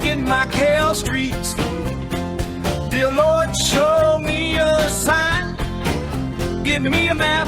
Walking Macau Streets. Dear Lord, show me a sign. Give me a map.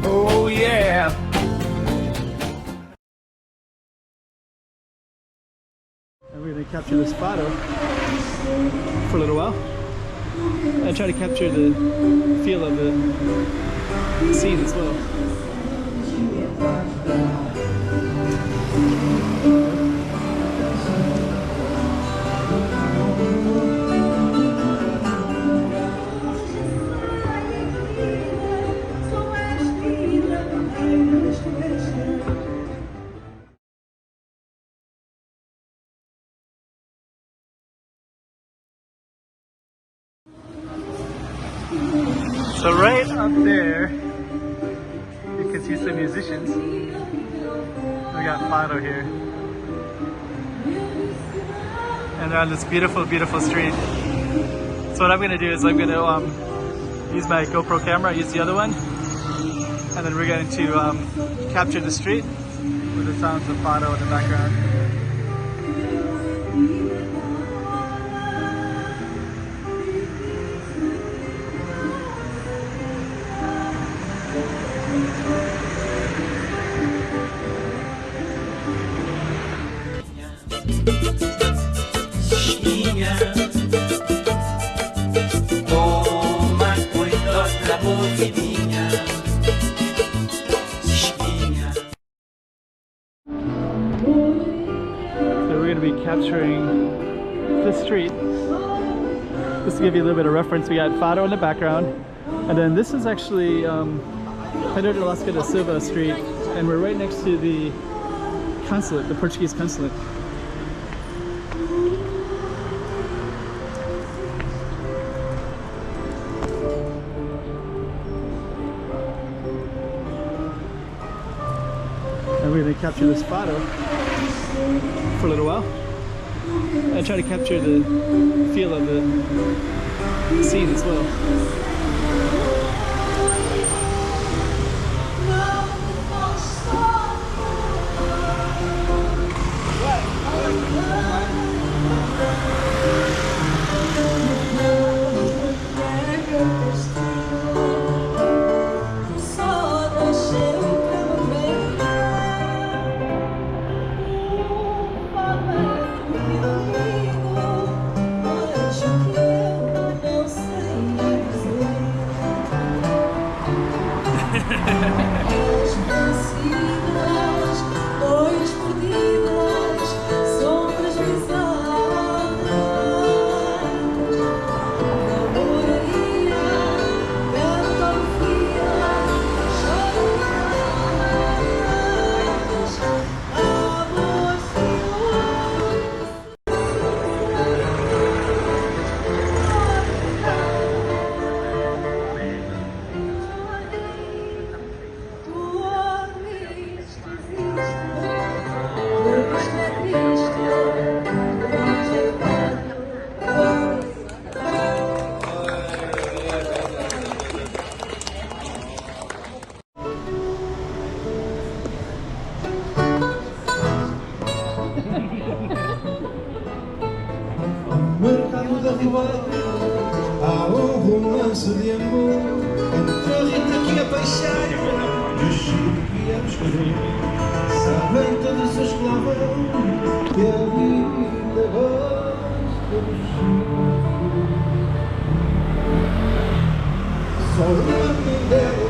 Oh yeah. And we're going to capture this FADO for a little while and try to capture the feel of the scene as well. So right up there, you can see some musicians. We got FADO here. And they're on this beautiful, beautiful street. So what I'm gonna do is I'm gonna use my GoPro camera, use the other one, and then we're going to capture the street with the sounds of FADO in the background. Capturing this street. Just to give you a little bit of reference, we got FADO in the background, and then this is actually Pedro de Nolasco de Silva Street, and we're right next to the consulate, the Portuguese consulate. And we're going to capture this FADO for a little while and try to capture the feel of the scene as well. Há romance de amor entre a Rita que é paixão e o Chico que é escolher. Sabem todos os que lá vão que a vida gosta do Chico. Só uma dela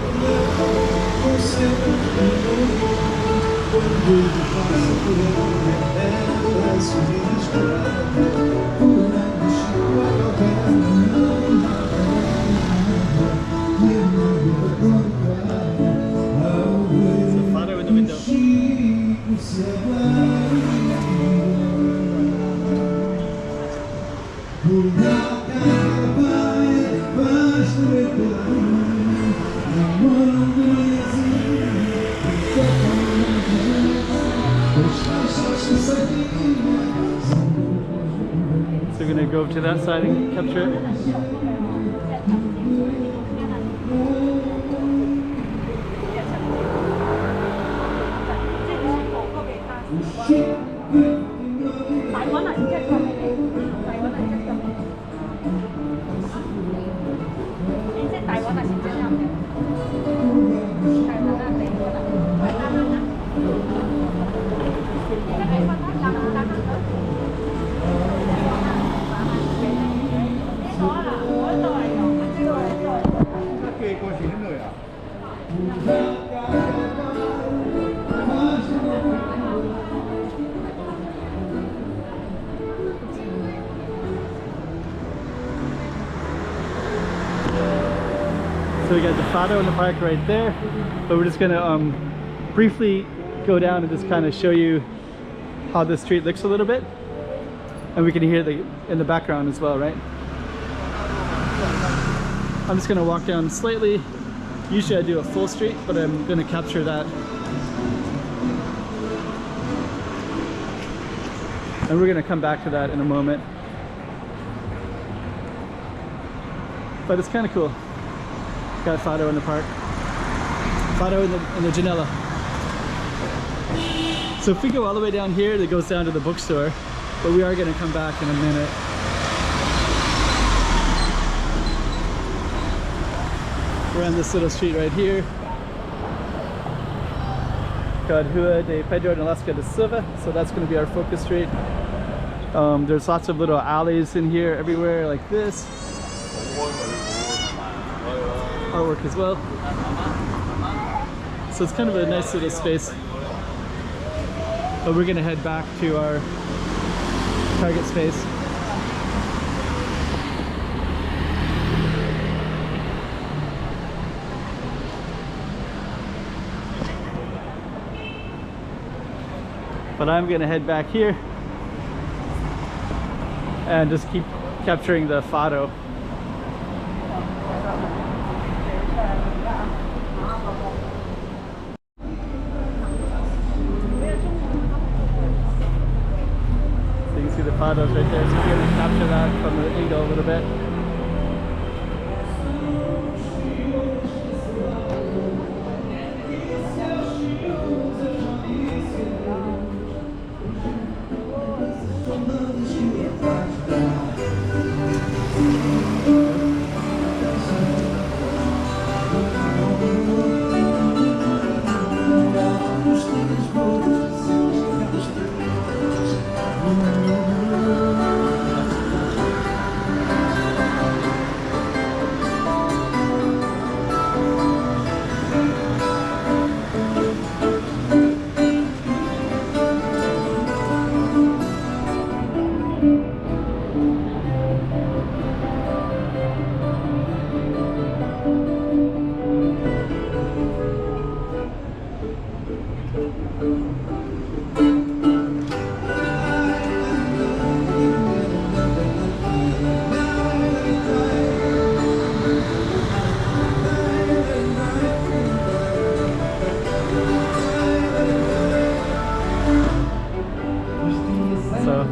com seu amor. Quando passa por ela sorri desesperada. FADO in the window. So we're going to go to that side and capture it. So we got the FADO in the park right there, but we're just gonna briefly go down and just kind of show you how the street looks a little bit, and we can hear the in the background as well, right? I'm just gonna walk down slightly. Usually I do a full street, but I'm gonna capture that, and we're gonna come back to that in a moment. But it's kind of cool. Got FADO in the park. FADO in the Janela. So if we go all the way down here, it goes down to the bookstore, but we are going to come back in a minute. We're on this little street right here called Rua de Pedro Nolasco de Silva, so that's going to be our focus street. There's lots of little alleys in here everywhere like this. Artwork as well. So it's kind of a nice little space. But we're gonna head back to our target space. But I'm gonna head back here and just keep capturing the FADO. The FADO's right there, so we're going to capture that from the angle a little bit.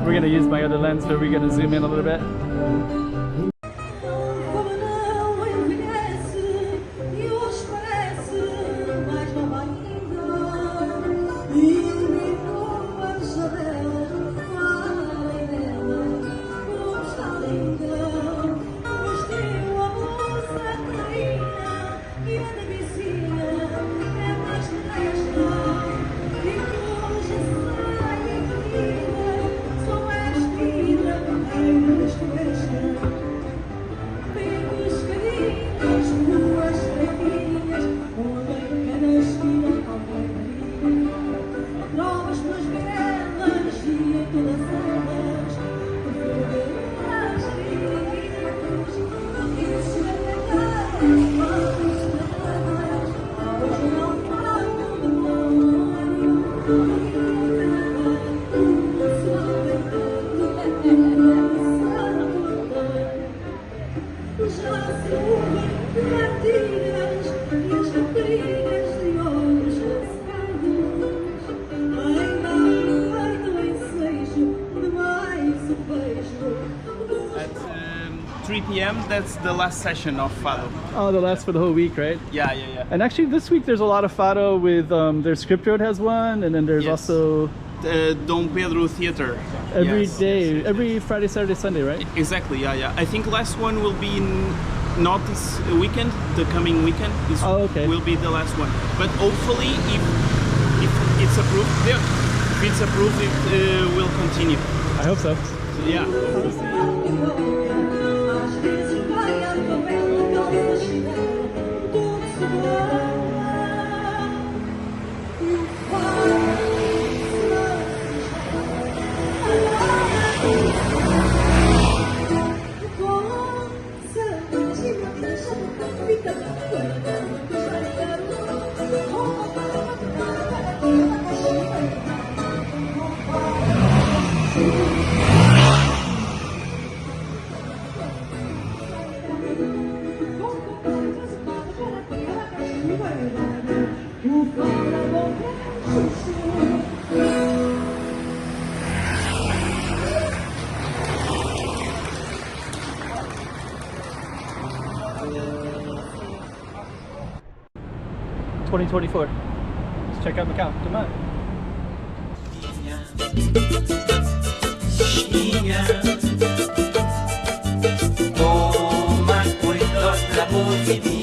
We're going to use my other lens, so we're going to zoom in a little bit. At 3 p.m. that's the last session of FADO. Oh, the last for the whole week, right? Yeah. And actually this week there's a lot of FADO with, there's Script Road has one, and then there's also... Dom Pedro Theater. Every day, every Friday, Saturday, Sunday, right? Exactly, yeah. I think last one will be not this weekend, the coming weekend will be the last one. But hopefully if it's approved, if it's approved, it will continue. I hope so. Yeah. 2024. Let's check out Macau. Come on. Toma cuentos la posibilidad.